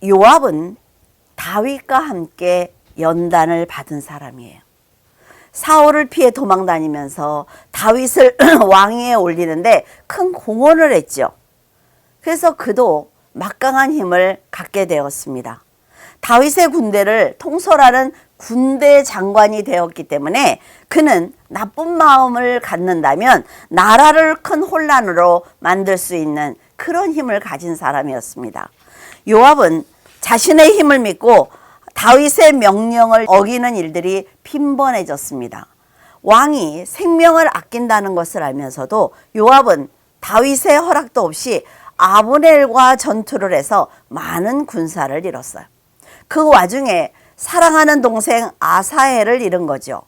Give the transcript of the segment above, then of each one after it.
요압은 다윗과 함께 연단을 받은 사람이에요. 사울을 피해 도망다니면서 다윗을 왕위에 올리는데 큰 공헌을 했죠. 그래서 그도 막강한 힘을 갖게 되었습니다. 다윗의 군대를 통솔하는 군대 장관이 되었기 때문에 그는 나쁜 마음을 갖는다면 나라를 큰 혼란으로 만들 수 있는 그런 힘을 가진 사람이었습니다. 요압은 자신의 힘을 믿고 다윗의 명령을 어기는 일들이 빈번해졌습니다. 왕이 생명을 아낀다는 것을 알면서도 요압은 다윗의 허락도 없이 아브넬과 전투를 해서 많은 군사를 잃었어요. 그 와중에 사랑하는 동생 아사헬을 잃은 거죠.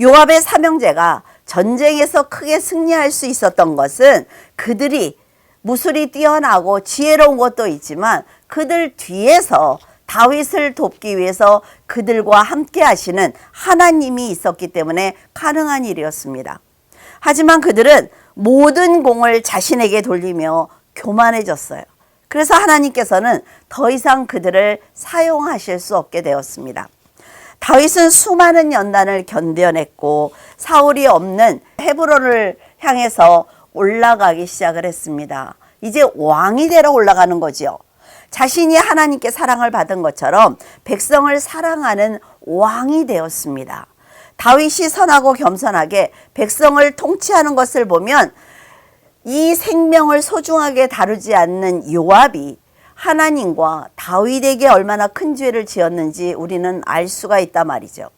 요압의 삼형제가 전쟁에서 크게 승리할 수 있었던 것은 그들이 무술이 뛰어나고 지혜로운 것도 있지만 그들 뒤에서 다윗을 돕기 위해서 그들과 함께 하시는 하나님이 있었기 때문에 가능한 일이었습니다. 하지만 그들은 모든 공을 자신에게 돌리며 교만해졌어요. 그래서 하나님께서는 더 이상 그들을 사용하실 수 없게 되었습니다. 다윗은 수많은 연단을 견뎌냈고 사울이 없는 헤브론을 향해서 올라가기 시작을 했습니다. 이제 왕이 되러 올라가는 거지요. 자신이 하나님께 사랑을 받은 것처럼 백성을 사랑하는 왕이 되었습니다. 다윗이 선하고 겸손하게 백성을 통치하는 것을 보면 이 생명을 소중하게 다루지 않는 요압이 하나님과 다윗에게 얼마나 큰 죄를 지었는지 우리는 알 수가 있단 말이죠.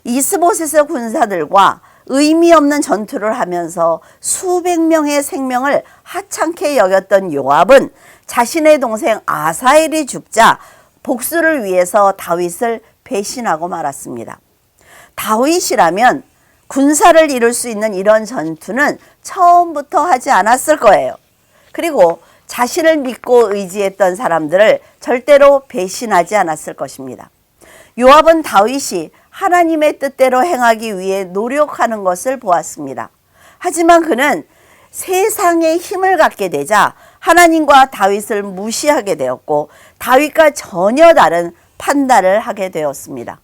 이스보셋의 군사들과 의미 없는 전투를 하면서 수백 명의 생명을 하찮게 여겼던 요압은 자신의 동생 아사헬이 죽자 복수를 위해서 다윗을 배신하고 말았습니다. 다윗이라면 군사를 이룰 수 있는 이런 전투는 처음부터 하지 않았을 거예요. 그리고 자신을 믿고 의지했던 사람들을 절대로 배신하지 않았을 것입니다. 요압은 다윗이 하나님의 뜻대로 행하기 위해 노력하는 것을 보았습니다. 하지만 그는 세상의 힘을 갖게 되자 하나님과 다윗을 무시하게 되었고 다윗과 전혀 다른 판단을 하게 되었습니다.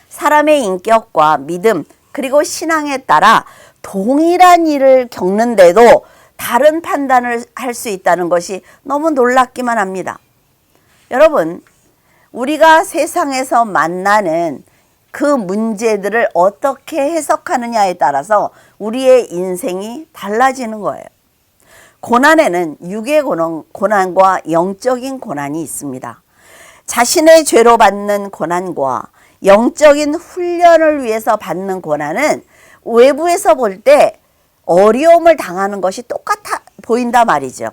사람의 인격과 믿음 그리고 신앙에 따라 동일한 일을 겪는데도 다른 판단을 할 수 있다는 것이 너무 놀랍기만 합니다. 여러분, 우리가 세상에서 만나는 그 문제들을 어떻게 해석하느냐에 따라서 우리의 인생이 달라지는 거예요. 고난에는 육의 고난과 영적인 고난이 있습니다. 자신의 죄로 받는 고난과 영적인 훈련을 위해서 받는 고난은 외부에서 볼 때 어려움을 당하는 것이 똑같아 보인다 말이죠.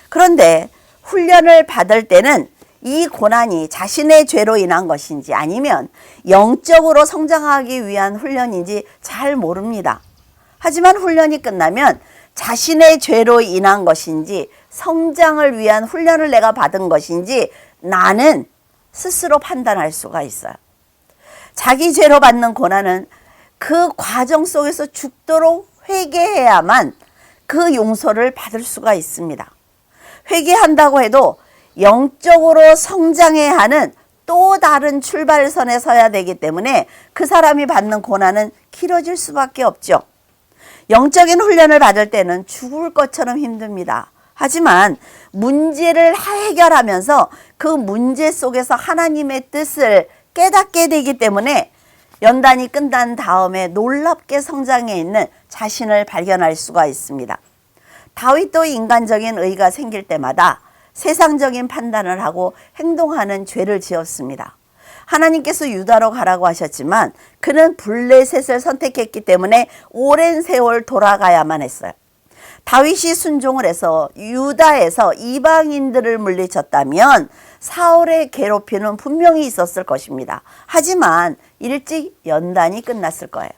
그런데 훈련을 받을 때는 이 고난이 자신의 죄로 인한 것인지 아니면 영적으로 성장하기 위한 훈련인지 잘 모릅니다. 하지만 훈련이 끝나면 자신의 죄로 인한 것인지 성장을 위한 훈련을 내가 받은 것인지 나는 스스로 판단할 수가 있어요. 자기 죄로 받는 고난은 그 과정 속에서 죽도록 회개해야만 그 용서를 받을 수가 있습니다. 회개한다고 해도 영적으로 성장해야 하는 또 다른 출발선에 서야 되기 때문에 그 사람이 받는 고난은 길어질 수밖에 없죠. 영적인 훈련을 받을 때는 죽을 것처럼 힘듭니다. 하지만 문제를 해결하면서 그 문제 속에서 하나님의 뜻을 깨닫게 되기 때문에 연단이 끝난 다음에 놀랍게 성장해 있는 자신을 발견할 수가 있습니다. 다윗도 인간적인 의가 생길 때마다 세상적인 판단을 하고 행동하는 죄를 지었습니다. 하나님께서 유다로 가라고 하셨지만 그는 블레셋을 선택했기 때문에 오랜 세월 돌아가야만 했어요. 다윗이 순종을 해서 유다에서 이방인들을 물리쳤다면 사울의 괴롭힘은 분명히 있었을 것입니다. 하지만 일찍 연단이 끝났을 거예요.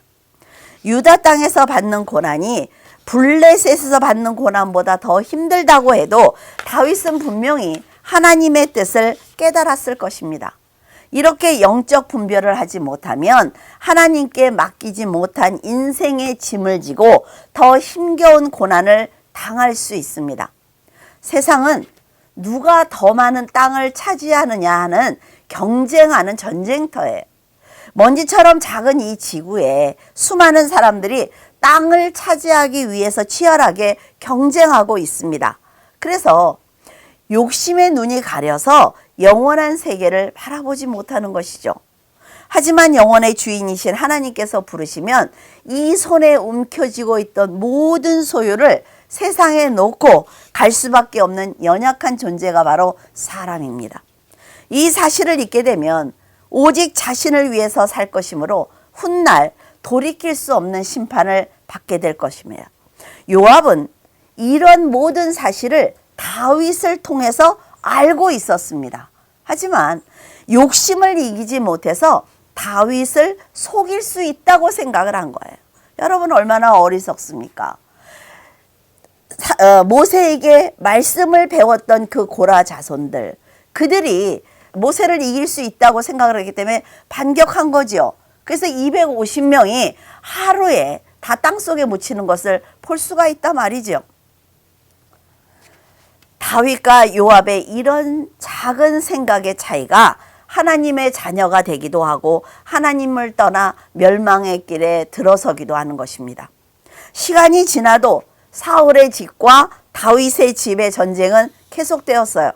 유다 땅에서 받는 고난이 블레셋에서 받는 고난보다 더 힘들다고 해도 다윗은 분명히 하나님의 뜻을 깨달았을 것입니다. 이렇게 영적 분별을 하지 못하면 하나님께 맡기지 못한 인생의 짐을 지고 더 힘겨운 고난을 당할 수 있습니다. 세상은 누가 더 많은 땅을 차지하느냐 하는 경쟁하는 전쟁터예요. 먼지처럼 작은 이 지구에 수많은 사람들이 땅을 차지하기 위해서 치열하게 경쟁하고 있습니다. 그래서 욕심의 눈이 가려서 영원한 세계를 바라보지 못하는 것이죠. 하지만 영원의 주인이신 하나님께서 부르시면 이 손에 움켜쥐고 있던 모든 소유를 세상에 놓고 갈 수밖에 없는 연약한 존재가 바로 사람입니다. 이 사실을 잊게 되면 오직 자신을 위해서 살 것이므로 훗날 돌이킬 수 없는 심판을 받게 될 것입니다. 요압은 이런 모든 사실을 다윗을 통해서 알고 있었습니다. 하지만 욕심을 이기지 못해서 다윗을 속일 수 있다고 생각을 한 거예요. 여러분 얼마나 어리석습니까? 모세에게 말씀을 배웠던 그 고라 자손들, 그들이 모세를 이길 수 있다고 생각을 했기 때문에 반격한 거지요. 그래서 250명이 하루에 다 땅속에 묻히는 것을 볼 수가 있단 말이죠. 다윗과 요압의 이런 작은 생각의 차이가 하나님의 자녀가 되기도 하고 하나님을 떠나 멸망의 길에 들어서기도 하는 것입니다. 시간이 지나도 사울의 집과 다윗의 집의 전쟁은 계속되었어요.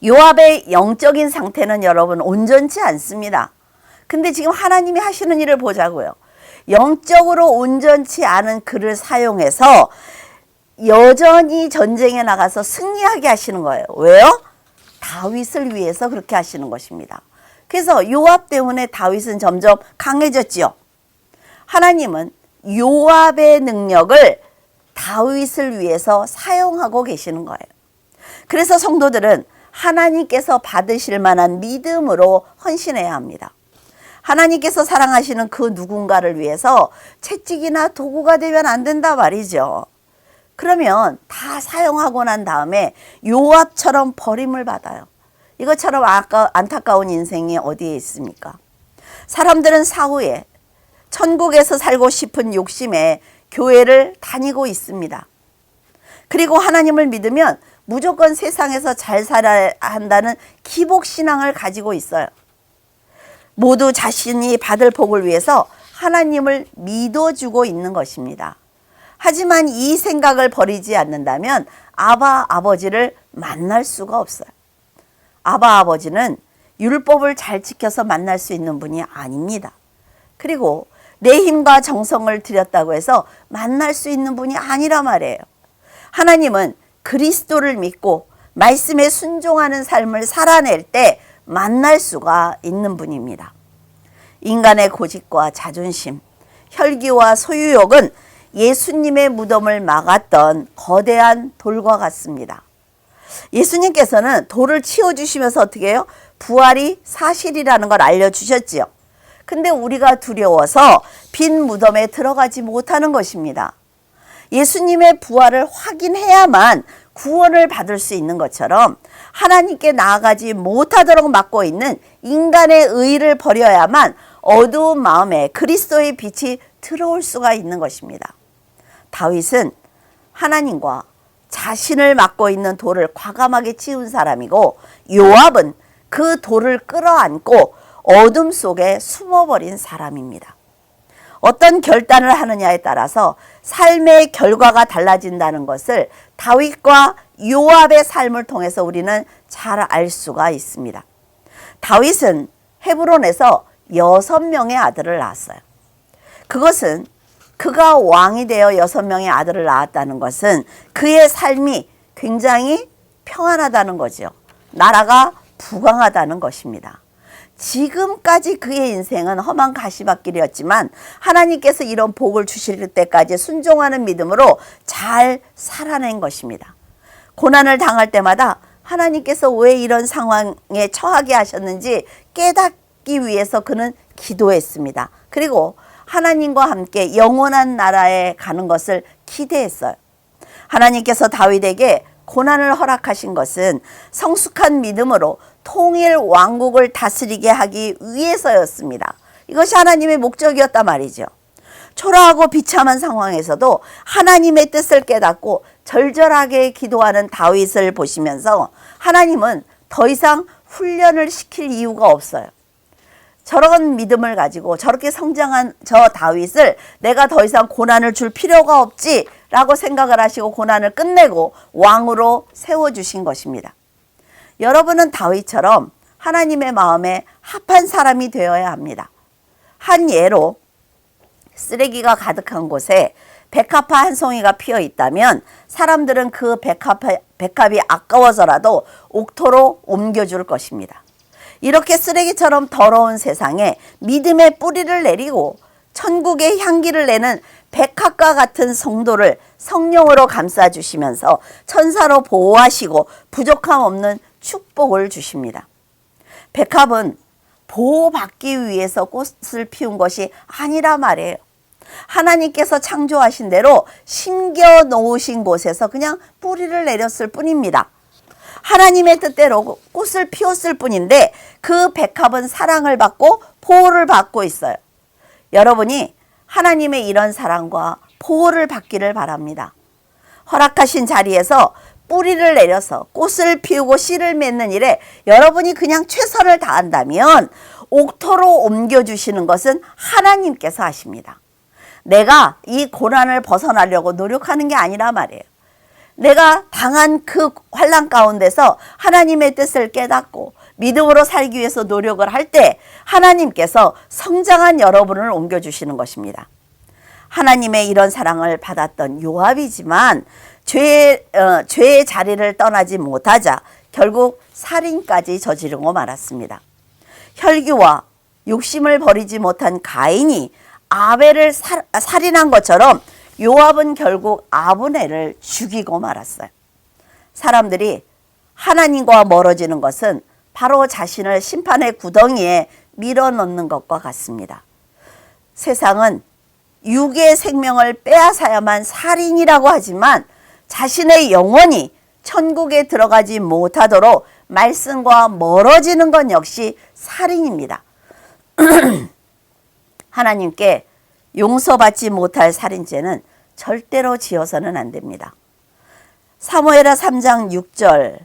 요압의 영적인 상태는 여러분 온전치 않습니다. 근데 지금 하나님이 하시는 일을 보자고요. 영적으로 온전치 않은 그를 사용해서 여전히 전쟁에 나가서 승리하게 하시는 거예요. 왜요? 다윗을 위해서 그렇게 하시는 것입니다. 그래서 요압 때문에 다윗은 점점 강해졌지요. 하나님은 요압의 능력을 다윗을 위해서 사용하고 계시는 거예요. 그래서 성도들은 하나님께서 받으실 만한 믿음으로 헌신해야 합니다. 하나님께서 사랑하시는 그 누군가를 위해서 채찍이나 도구가 되면 안 된다 말이죠. 그러면 다 사용하고 난 다음에 요압처럼 버림을 받아요. 이것처럼 안타까운 인생이 어디에 있습니까? 사람들은 사후에 천국에서 살고 싶은 욕심에 교회를 다니고 있습니다. 그리고 하나님을 믿으면 무조건 세상에서 잘 살아야 한다는 기복신앙을 가지고 있어요. 모두 자신이 받을 복을 위해서 하나님을 믿어주고 있는 것입니다. 하지만 이 생각을 버리지 않는다면 아바 아버지를 만날 수가 없어요. 아바 아버지는 율법을 잘 지켜서 만날 수 있는 분이 아닙니다. 그리고 내 힘과 정성을 들였다고 해서 만날 수 있는 분이 아니라 말이에요. 하나님은 그리스도를 믿고 말씀에 순종하는 삶을 살아낼 때 만날 수가 있는 분입니다. 인간의 고집과 자존심, 혈기와 소유욕은 예수님의 무덤을 막았던 거대한 돌과 같습니다. 예수님께서는 돌을 치워주시면서 어떻게 해요? 부활이 사실이라는 걸 알려주셨지요. 근데 우리가 두려워서 빈 무덤에 들어가지 못하는 것입니다. 예수님의 부활을 확인해야만 구원을 받을 수 있는 것처럼 하나님께 나아가지 못하도록 막고 있는 인간의 의를 버려야만 어두운 마음에 그리스도의 빛이 들어올 수가 있는 것입니다. 다윗은 하나님과 자신을 막고 있는 돌을 과감하게 치운 사람이고 요압은 그 돌을 끌어안고 어둠 속에 숨어버린 사람입니다. 어떤 결단을 하느냐에 따라서 삶의 결과가 달라진다는 것을 다윗과 요압의 삶을 통해서 우리는 잘 알 수가 있습니다. 다윗은 헤브론에서 6명의 아들을 낳았어요. 그것은 그가 왕이 되어 6명의 아들을 낳았다는 것은 그의 삶이 굉장히 평안하다는 거죠. 나라가 부강하다는 것입니다. 지금까지 그의 인생은 험한 가시밭길이었지만 하나님께서 이런 복을 주실 때까지 순종하는 믿음으로 잘 살아낸 것입니다. 고난을 당할 때마다 하나님께서 왜 이런 상황에 처하게 하셨는지 깨닫기 위해서 그는 기도했습니다. 그리고 하나님과 함께 영원한 나라에 가는 것을 기대했어요. 하나님께서 다윗에게 고난을 허락하신 것은 성숙한 믿음으로 통일 왕국을 다스리게 하기 위해서였습니다. 이것이 하나님의 목적이었단 말이죠. 초라하고 비참한 상황에서도 하나님의 뜻을 깨닫고 절절하게 기도하는 다윗을 보시면서 하나님은 더 이상 훈련을 시킬 이유가 없어요. 저런 믿음을 가지고 저렇게 성장한 저 다윗을 내가 더 이상 고난을 줄 필요가 없지 라고 생각을 하시고 고난을 끝내고 왕으로 세워주신 것입니다. 여러분은 다윗처럼 하나님의 마음에 합한 사람이 되어야 합니다. 한 예로 쓰레기가 가득한 곳에 백합화 한 송이가 피어 있다면 사람들은 그 백합이 아까워서라도 옥토로 옮겨줄 것입니다. 이렇게 쓰레기처럼 더러운 세상에 믿음의 뿌리를 내리고 천국의 향기를 내는 백합과 같은 성도를 성령으로 감싸주시면서 천사로 보호하시고 부족함 없는 축복을 주십니다. 백합은 보호받기 위해서 꽃을 피운 것이 아니라 말이에요. 하나님께서 창조하신 대로 심겨 놓으신 곳에서 그냥 뿌리를 내렸을 뿐입니다. 하나님의 뜻대로 꽃을 피웠을 뿐인데 그 백합은 사랑을 받고 보호를 받고 있어요. 여러분이 하나님의 이런 사랑과 보호를 받기를 바랍니다. 허락하신 자리에서 뿌리를 내려서 꽃을 피우고 씨를 맺는 일에 여러분이 그냥 최선을 다한다면 옥토로 옮겨주시는 것은 하나님께서 하십니다. 내가 이 고난을 벗어나려고 노력하는 게 아니라 말이에요. 내가 당한 그 환난 가운데서 하나님의 뜻을 깨닫고 믿음으로 살기 위해서 노력을 할 때 하나님께서 성장한 여러분을 옮겨주시는 것입니다. 하나님의 이런 사랑을 받았던 요압이지만 죄의 자리를 떠나지 못하자 결국 살인까지 저지르고 말았습니다. 혈기와 욕심을 버리지 못한 가인이 아벨을 살인한 것처럼 요압은 결국 아브넬을 죽이고 말았어요. 사람들이 하나님과 멀어지는 것은 바로 자신을 심판의 구덩이에 밀어넣는 것과 같습니다. 세상은 육의 생명을 빼앗아야만 살인이라고 하지만 자신의 영혼이 천국에 들어가지 못하도록 말씀과 멀어지는 것 역시 살인입니다. 하나님께 용서받지 못할 살인죄는 절대로 지어서는 안 됩니다. 사무엘하 3장 6절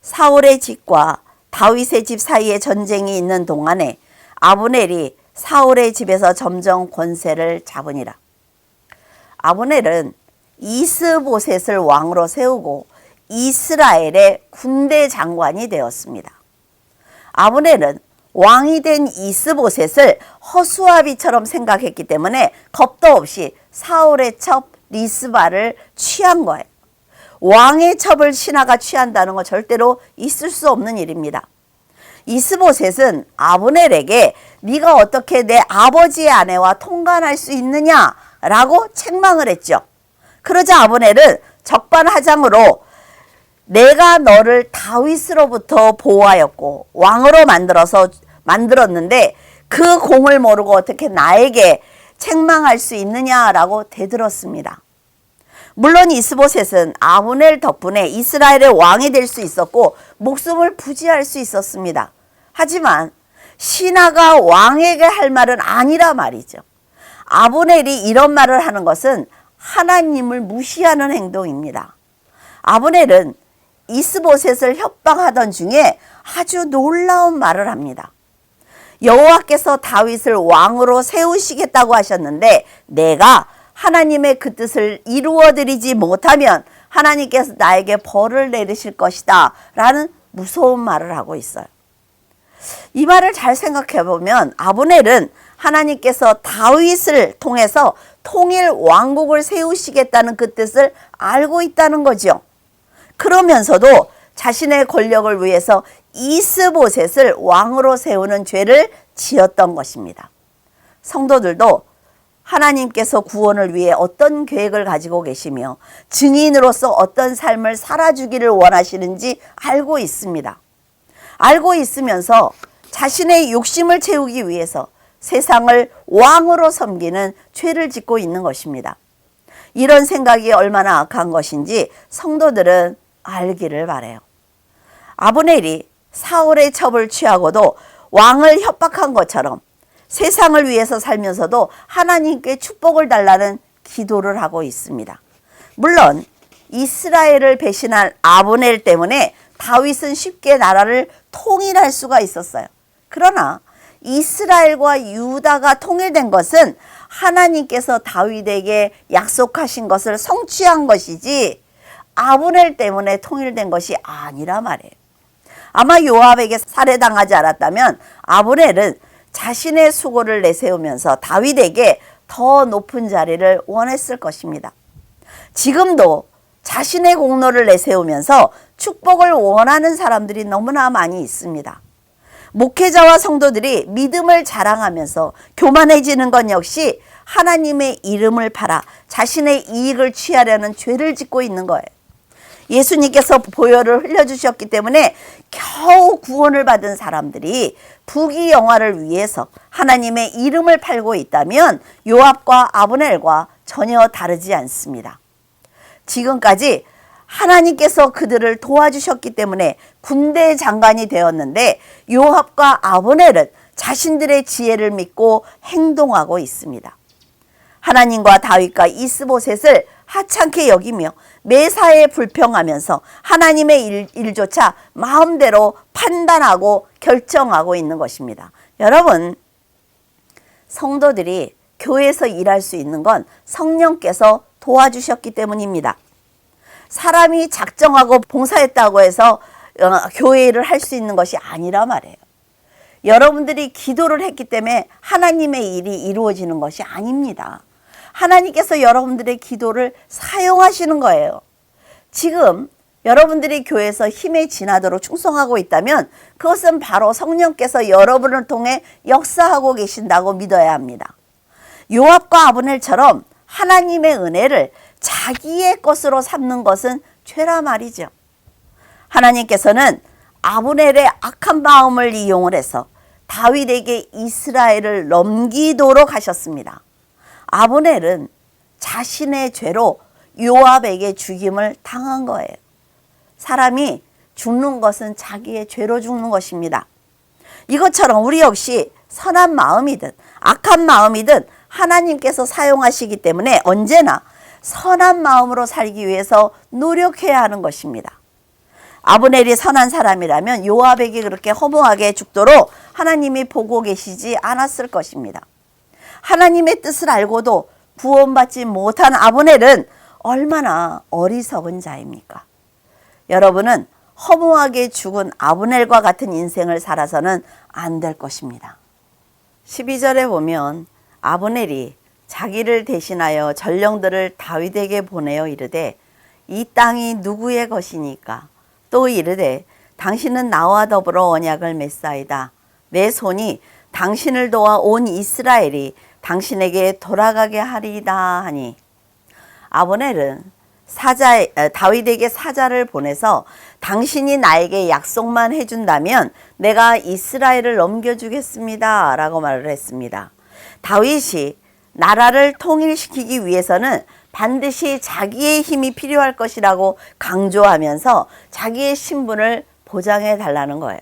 사울의 집과 다윗의 집 사이에 전쟁이 있는 동안에 아브넬이 사울의 집에서 점점 권세를 잡으니라. 아브넬은 이스보셋을 왕으로 세우고 이스라엘의 군대 장관이 되었습니다. 아브넬은 왕이 된 이스보셋을 허수아비처럼 생각했기 때문에 겁도 없이 사울의 첩 리스바를 취한 거예요. 왕의 첩을 신하가 취한다는 건 절대로 있을 수 없는 일입니다. 이스보셋은 아브넬에게 네가 어떻게 내 아버지의 아내와 통간할 수 있느냐라고 책망을 했죠. 그러자 아브넬은 적반하장으로 내가 너를 다윗으로부터 보호하였고 왕으로 만들었는데 그 공을 모르고 어떻게 나에게 책망할 수 있느냐라고 대들었습니다. 물론 이스보셋은 아브넬 덕분에 이스라엘의 왕이 될 수 있었고 목숨을 부지할 수 있었습니다. 하지만 신하가 왕에게 할 말은 아니라 말이죠. 아브넬이 이런 말을 하는 것은 하나님을 무시하는 행동입니다. 아브넬은 이스보셋을 협박하던 중에 아주 놀라운 말을 합니다. 여호와께서 다윗을 왕으로 세우시겠다고 하셨는데 내가 하나님의 그 뜻을 이루어드리지 못하면 하나님께서 나에게 벌을 내리실 것이다 라는 무서운 말을 하고 있어요. 이 말을 잘 생각해 보면 아브넬은 하나님께서 다윗을 통해서 통일 왕국을 세우시겠다는 그 뜻을 알고 있다는 거죠. 그러면서도 자신의 권력을 위해서 이스보셋을 왕으로 세우는 죄를 지었던 것입니다. 성도들도 하나님께서 구원을 위해 어떤 계획을 가지고 계시며 증인으로서 어떤 삶을 살아주기를 원하시는지 알고 있습니다. 알고 있으면서 자신의 욕심을 채우기 위해서 세상을 왕으로 섬기는 죄를 짓고 있는 것입니다. 이런 생각이 얼마나 악한 것인지 성도들은 알기를 바라요. 아브넬이 사울의 첩을 취하고도 왕을 협박한 것처럼 세상을 위해서 살면서도 하나님께 축복을 달라는 기도를 하고 있습니다. 물론 이스라엘을 배신한 아브넬 때문에 다윗은 쉽게 나라를 통일할 수가 있었어요. 그러나 이스라엘과 유다가 통일된 것은 하나님께서 다윗에게 약속하신 것을 성취한 것이지 아브넬 때문에 통일된 것이 아니라 말이에요. 아마 요압에게 살해당하지 않았다면 아브넬은 자신의 수고를 내세우면서 다윗에게 더 높은 자리를 원했을 것입니다. 지금도 자신의 공로를 내세우면서 축복을 원하는 사람들이 너무나 많이 있습니다. 목회자와 성도들이 믿음을 자랑하면서 교만해지는 건 역시 하나님의 이름을 팔아 자신의 이익을 취하려는 죄를 짓고 있는 거예요. 예수님께서 보혈을 흘려주셨기 때문에 겨우 구원을 받은 사람들이 부귀영화를 위해서 하나님의 이름을 팔고 있다면 요압과 아브넬과 전혀 다르지 않습니다. 지금까지 하나님께서 그들을 도와주셨기 때문에 군대 장관이 되었는데 요압과 아브넬은 자신들의 지혜를 믿고 행동하고 있습니다. 하나님과 다윗과 이스보셋을 하찮게 여기며 매사에 불평하면서 하나님의 일조차 마음대로 판단하고 결정하고 있는 것입니다. 여러분, 성도들이 교회에서 일할 수 있는 건 성령께서 도와주셨기 때문입니다. 사람이 작정하고 봉사했다고 해서 교회 일을 할 수 있는 것이 아니라 말이에요. 여러분들이 기도를 했기 때문에 하나님의 일이 이루어지는 것이 아닙니다. 하나님께서 여러분들의 기도를 사용하시는 거예요. 지금 여러분들이 교회에서 힘에 지나도록 충성하고 있다면 그것은 바로 성령께서 여러분을 통해 역사하고 계신다고 믿어야 합니다. 요압과 아브넬처럼 하나님의 은혜를 자기의 것으로 삼는 것은 죄라 말이죠. 하나님께서는 아브넬의 악한 마음을 이용을 해서 다윗에게 이스라엘을 넘기도록 하셨습니다. 아브넬은 자신의 죄로 요압에게 죽임을 당한 거예요. 사람이 죽는 것은 자기의 죄로 죽는 것입니다. 이것처럼 우리 역시 선한 마음이든 악한 마음이든 하나님께서 사용하시기 때문에 언제나 선한 마음으로 살기 위해서 노력해야 하는 것입니다. 아브넬이 선한 사람이라면 요압에게 그렇게 허무하게 죽도록 하나님이 보고 계시지 않았을 것입니다. 하나님의 뜻을 알고도 구원받지 못한 아브넬은 얼마나 어리석은 자입니까? 여러분은 허무하게 죽은 아브넬과 같은 인생을 살아서는 안 될 것입니다. 12절에 보면 아브넬이 자기를 대신하여 전령들을 다윗에게 보내어 이르되 이 땅이 누구의 것이니까? 또 이르되 당신은 나와 더불어 언약을 맺사이다. 내 손이 당신을 도와 온 이스라엘이 당신에게 돌아가게 하리이다 하니, 아브넬은 다윗에게 사자를 보내서 당신이 나에게 약속만 해준다면 내가 이스라엘을 넘겨주겠습니다 라고 말을 했습니다. 다윗이 나라를 통일시키기 위해서는 반드시 자기의 힘이 필요할 것이라고 강조하면서 자기의 신분을 보장해 달라는 거예요.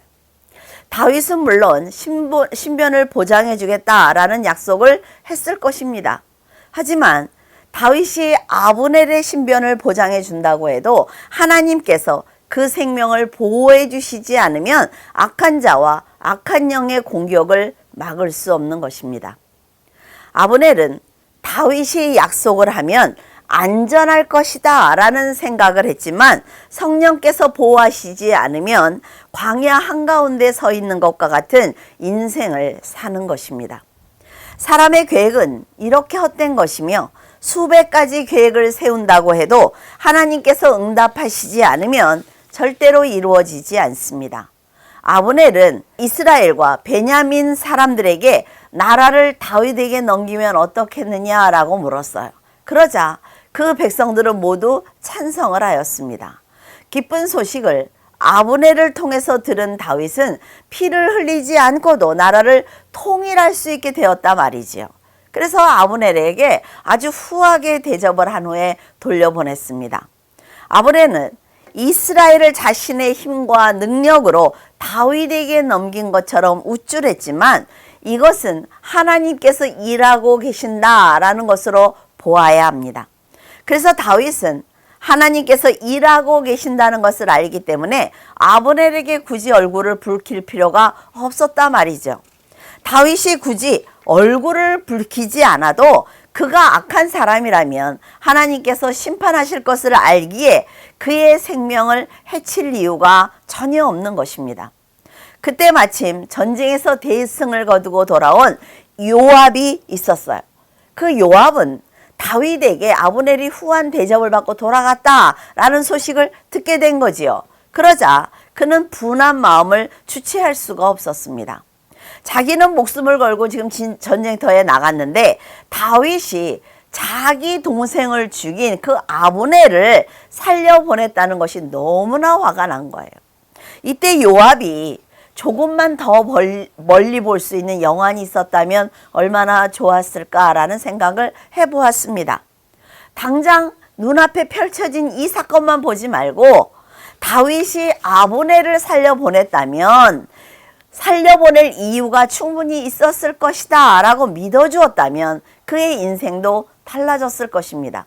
다윗은 물론 신변을 보장해 주겠다라는 약속을 했을 것입니다. 하지만 다윗이 아브넬의 신변을 보장해 준다고 해도 하나님께서 그 생명을 보호해 주시지 않으면 악한 자와 악한 영의 공격을 막을 수 없는 것입니다. 아브넬은 다윗이 약속을 하면 안전할 것이다 라는 생각을 했지만 성령께서 보호하시지 않으면 광야 한가운데 서 있는 것과 같은 인생을 사는 것입니다. 사람의 계획은 이렇게 헛된 것이며 수백 가지 계획을 세운다고 해도 하나님께서 응답하시지 않으면 절대로 이루어지지 않습니다. 아브넬은 이스라엘과 베냐민 사람들에게 나라를 다윗에게 넘기면 어떻겠느냐라고 물었어요. 그러자 그 백성들은 모두 찬성을 하였습니다. 기쁜 소식을 아브넬을 통해서 들은 다윗은 피를 흘리지 않고도 나라를 통일할 수 있게 되었다 말이지요. 그래서 아브넬에게 아주 후하게 대접을 한 후에 돌려보냈습니다. 아브넬은 이스라엘을 자신의 힘과 능력으로 다윗에게 넘긴 것처럼 우쭐했지만 이것은 하나님께서 일하고 계신다라는 것으로 보아야 합니다. 그래서 다윗은 하나님께서 일하고 계신다는 것을 알기 때문에 아브넬에게 굳이 얼굴을 붉힐 필요가 없었다 말이죠. 다윗이 굳이 얼굴을 붉히지 않아도 그가 악한 사람이라면 하나님께서 심판하실 것을 알기에 그의 생명을 해칠 이유가 전혀 없는 것입니다. 그때 마침 전쟁에서 대승을 거두고 돌아온 요압이 있었어요. 그 요압은 다윗에게 아브넬이 후한 대접을 받고 돌아갔다라는 소식을 듣게 된 거지요. 그러자 그는 분한 마음을 주체할 수가 없었습니다. 자기는 목숨을 걸고 지금 전쟁터에 나갔는데 다윗이 자기 동생을 죽인 그 아브넬을 살려보냈다는 것이 너무나 화가 난 거예요. 이때 요압이 조금만 더 멀리 볼 수 있는 영안이 있었다면 얼마나 좋았을까라는 생각을 해보았습니다. 당장 눈앞에 펼쳐진 이 사건만 보지 말고 다윗이 아브넬을 살려보냈다면 살려보낼 이유가 충분히 있었을 것이다 라고 믿어주었다면 그의 인생도 달라졌을 것입니다.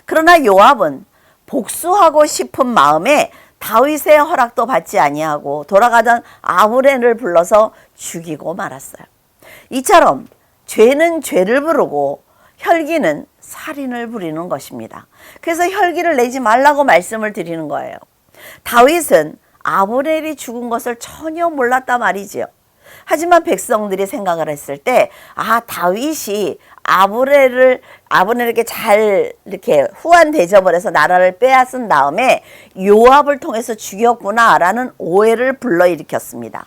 그러나 요압은 복수하고 싶은 마음에 다윗의 허락도 받지 아니하고 돌아가던 아브넬을 불러서 죽이고 말았어요. 이처럼 죄는 죄를 부르고 혈기는 살인을 부리는 것입니다. 그래서 혈기를 내지 말라고 말씀을 드리는 거예요. 다윗은 아브넬이 죽은 것을 전혀 몰랐단 말이지요. 하지만 백성들이 생각을 했을 때 다윗이 아브넬에게 잘 이렇게 후한 대접을 해서 나라를 빼앗은 다음에 요압을 통해서 죽였구나라는 오해를 불러일으켰습니다.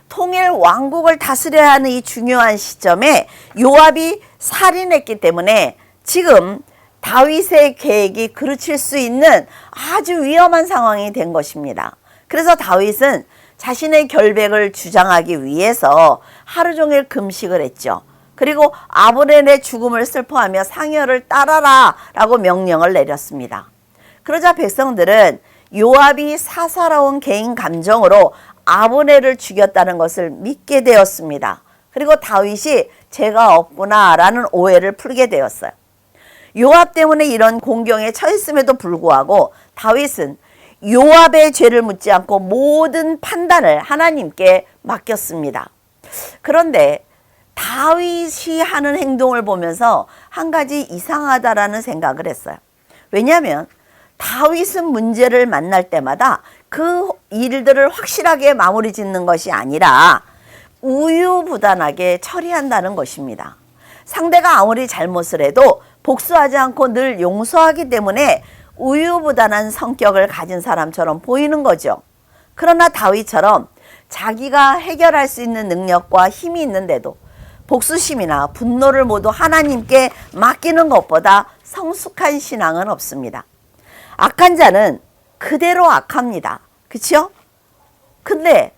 통일 왕국을 다스려야 하는 이 중요한 시점에 요압이 살인했기 때문에 지금 다윗의 계획이 그르칠 수 있는 아주 위험한 상황이 된 것입니다. 그래서 다윗은 자신의 결백을 주장하기 위해서 하루 종일 금식을 했죠. 그리고 아브넬의 죽음을 슬퍼하며 상여를 따라라 라고 명령을 내렸습니다. 그러자 백성들은 요압이 사사로운 개인 감정으로 아브넬을 죽였다는 것을 믿게 되었습니다. 그리고 다윗이 죄가 없구나 라는 오해를 풀게 되었어요. 요압 때문에 이런 공경에 처했음에도 불구하고 다윗은 요압의 죄를 묻지 않고 모든 판단을 하나님께 맡겼습니다. 그런데 다윗이 하는 행동을 보면서 한 가지 이상하다라는 생각을 했어요. 왜냐하면 다윗은 문제를 만날 때마다 그 일들을 확실하게 마무리 짓는 것이 아니라 우유부단하게 처리한다는 것입니다. 상대가 아무리 잘못을 해도 복수하지 않고 늘 용서하기 때문에 우유부단한 성격을 가진 사람처럼 보이는 거죠. 그러나 다윗처럼 자기가 해결할 수 있는 능력과 힘이 있는데도 복수심이나 분노를 모두 하나님께 맡기는 것보다 성숙한 신앙은 없습니다. 악한 자는 그대로 악합니다. 그렇죠? 근데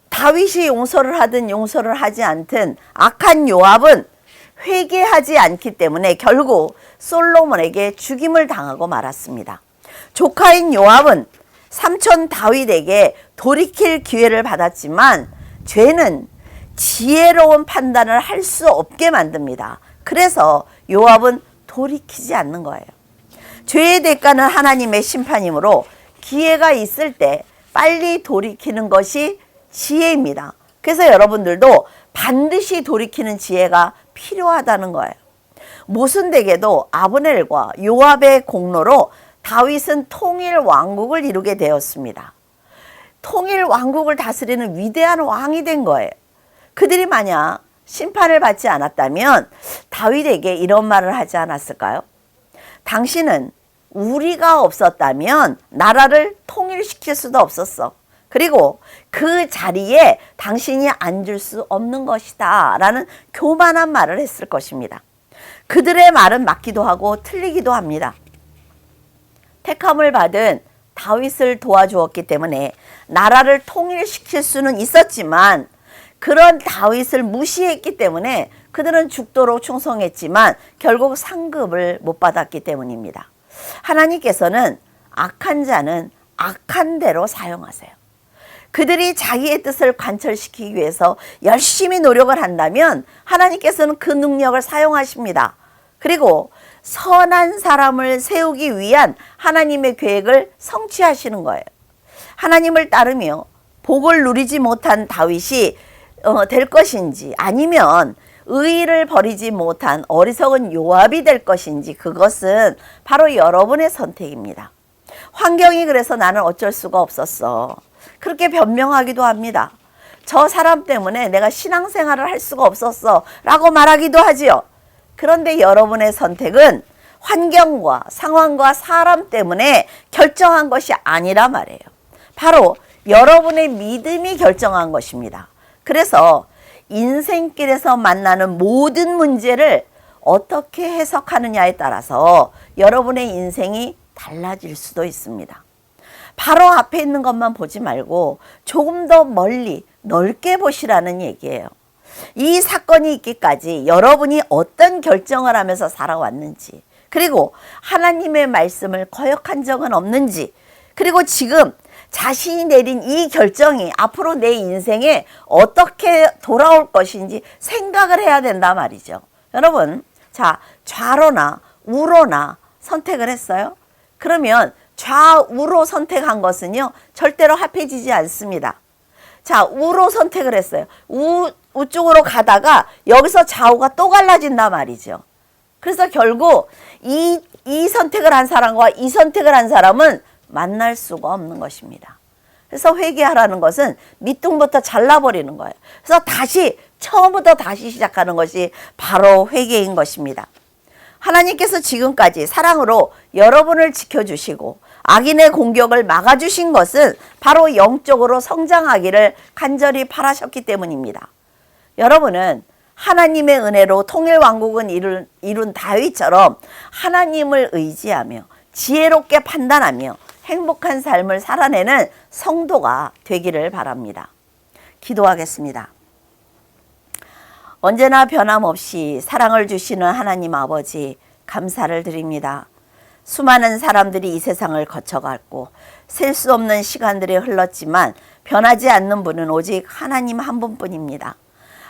다윗이 용서를 하든 용서를 하지 않든 악한 요압은 회개하지 않기 때문에 결국 솔로몬에게 죽임을 당하고 말았습니다. 조카인 요압은 삼촌 다윗에게 돌이킬 기회를 받았지만 죄는 지혜로운 판단을 할 수 없게 만듭니다. 그래서 요압은 돌이키지 않는 거예요. 죄의 대가는 하나님의 심판이므로 기회가 있을 때 빨리 돌이키는 것이 지혜입니다. 그래서 여러분들도 반드시 돌이키는 지혜가 필요하다는 거예요. 모순되게도 아브넬과 요압의 공로로 다윗은 통일 왕국을 이루게 되었습니다. 통일 왕국을 다스리는 위대한 왕이 된 거예요. 그들이 만약 심판을 받지 않았다면 다윗에게 이런 말을 하지 않았을까요? 당신은 우리가 없었다면 나라를 통일시킬 수도 없었어. 그리고 그 자리에 당신이 앉을 수 없는 것이다 라는 교만한 말을 했을 것입니다. 그들의 말은 맞기도 하고 틀리기도 합니다. 택함을 받은 다윗을 도와주었기 때문에 나라를 통일시킬 수는 있었지만 그런 다윗을 무시했기 때문에 그들은 죽도록 충성했지만 결국 상급을 못 받았기 때문입니다. 하나님께서는 악한 자는 악한 대로 사용하세요. 그들이 자기의 뜻을 관철시키기 위해서 열심히 노력을 한다면 하나님께서는 그 능력을 사용하십니다. 그리고 선한 사람을 세우기 위한 하나님의 계획을 성취하시는 거예요. 하나님을 따르며 복을 누리지 못한 다윗이 될 것인지, 아니면 의의를 버리지 못한 어리석은 요압이 될 것인지, 그것은 바로 여러분의 선택입니다. 환경이 그래서 나는 어쩔 수가 없었어, 그렇게 변명하기도 합니다. 저 사람 때문에 내가 신앙생활을 할 수가 없었어 라고 말하기도 하지요. 그런데 여러분의 선택은 환경과 상황과 사람 때문에 결정한 것이 아니라 말이에요. 바로 여러분의 믿음이 결정한 것입니다. 그래서 인생길에서 만나는 모든 문제를 어떻게 해석하느냐에 따라서 여러분의 인생이 달라질 수도 있습니다. 바로 앞에 있는 것만 보지 말고 조금 더 멀리 넓게 보시라는 얘기예요. 이 사건이 있기까지 여러분이 어떤 결정을 하면서 살아왔는지, 그리고 하나님의 말씀을 거역한 적은 없는지, 그리고 지금 자신이 내린 이 결정이 앞으로 내 인생에 어떻게 돌아올 것인지 생각을 해야 된다 말이죠. 여러분, 자, 좌로나 우로나 선택을 했어요? 그러면 좌우로 선택한 것은요, 절대로 합해지지 않습니다. 자, 우로 선택을 했어요. 우쪽으로 가다가 여기서 좌우가 또 갈라진단 말이죠. 그래서 결국 이 선택을 한 사람과 이 선택을 한 사람은 만날 수가 없는 것입니다. 그래서 회개하라는 것은 밑둥부터 잘라버리는 거예요. 그래서 다시 처음부터 다시 시작하는 것이 바로 회개인 것입니다. 하나님께서 지금까지 사랑으로 여러분을 지켜주시고 악인의 공격을 막아주신 것은 바로 영적으로 성장하기를 간절히 바라셨기 때문입니다. 여러분은 하나님의 은혜로 통일왕국은 이룬 다윗처럼 하나님을 의지하며 지혜롭게 판단하며 행복한 삶을 살아내는 성도가 되기를 바랍니다. 기도하겠습니다. 언제나 변함없이 사랑을 주시는 하나님 아버지, 감사를 드립니다. 수많은 사람들이 이 세상을 거쳐갔고 셀 수 없는 시간들이 흘렀지만 변하지 않는 분은 오직 하나님 한 분뿐입니다.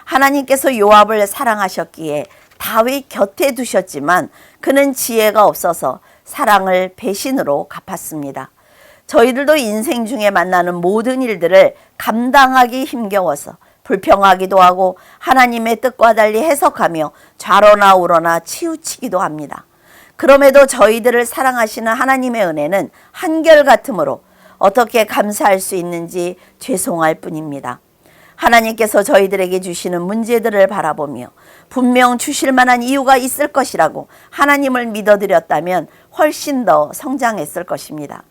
하나님께서 요압을 사랑하셨기에 다윗 곁에 두셨지만 그는 지혜가 없어서 사랑을 배신으로 갚았습니다. 저희들도 인생 중에 만나는 모든 일들을 감당하기 힘겨워서 불평하기도 하고 하나님의 뜻과 달리 해석하며 좌로나 우로나 치우치기도 합니다. 그럼에도 저희들을 사랑하시는 하나님의 은혜는 한결같으므로 어떻게 감사할 수 있는지 죄송할 뿐입니다. 하나님께서 저희들에게 주시는 문제들을 바라보며 분명 주실 만한 이유가 있을 것이라고 하나님을 믿어드렸다면 훨씬 더 성장했을 것입니다.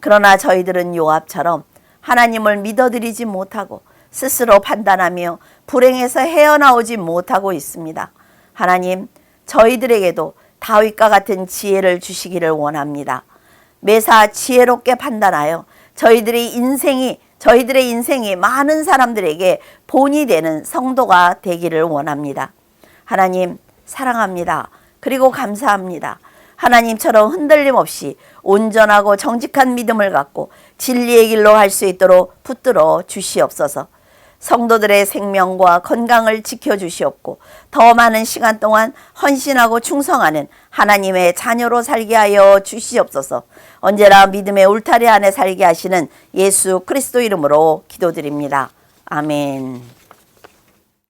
그러나 저희들은 요압처럼 하나님을 믿어드리지 못하고 스스로 판단하며 불행에서 헤어나오지 못하고 있습니다. 하나님, 저희들에게도 다윗과 같은 지혜를 주시기를 원합니다. 매사 지혜롭게 판단하여 저희들의 인생이 많은 사람들에게 본이 되는 성도가 되기를 원합니다. 하나님, 사랑합니다. 그리고 감사합니다. 하나님처럼 흔들림 없이 온전하고 정직한 믿음을 갖고 진리의 길로 할 수 있도록 붙들어 주시옵소서. 성도들의 생명과 건강을 지켜주시옵고 더 많은 시간 동안 헌신하고 충성하는 하나님의 자녀로 살게 하여 주시옵소서. 언제나 믿음의 울타리 안에 살게 하시는 예수 그리스도 이름으로 기도드립니다. 아멘.